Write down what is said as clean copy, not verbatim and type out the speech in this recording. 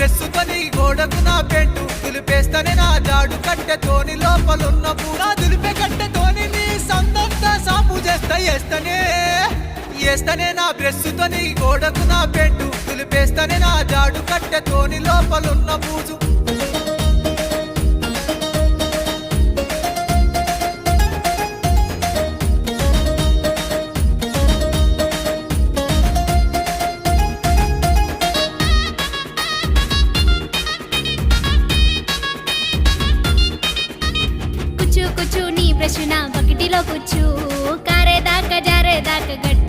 బ్రెస్సుతోని గోడకు నా పెంటు దులిపేస్తనే నా జాడు కట్టెతోని లోపలున్న పూరా దులిపే కట్టెతోని నీ సందంతా సాపు చేస్తనే నా బ్రెస్సుతోని గోడకు నా పెంటు దులిపేస్తనే నా జాడు కట్టెతోని లోపలున్న బూజు కుచ్చు కుచ్చు నీ బ్రష్ నా బకెటిలో కుచ్చు కారేదాకా జారేదాకా గట్టి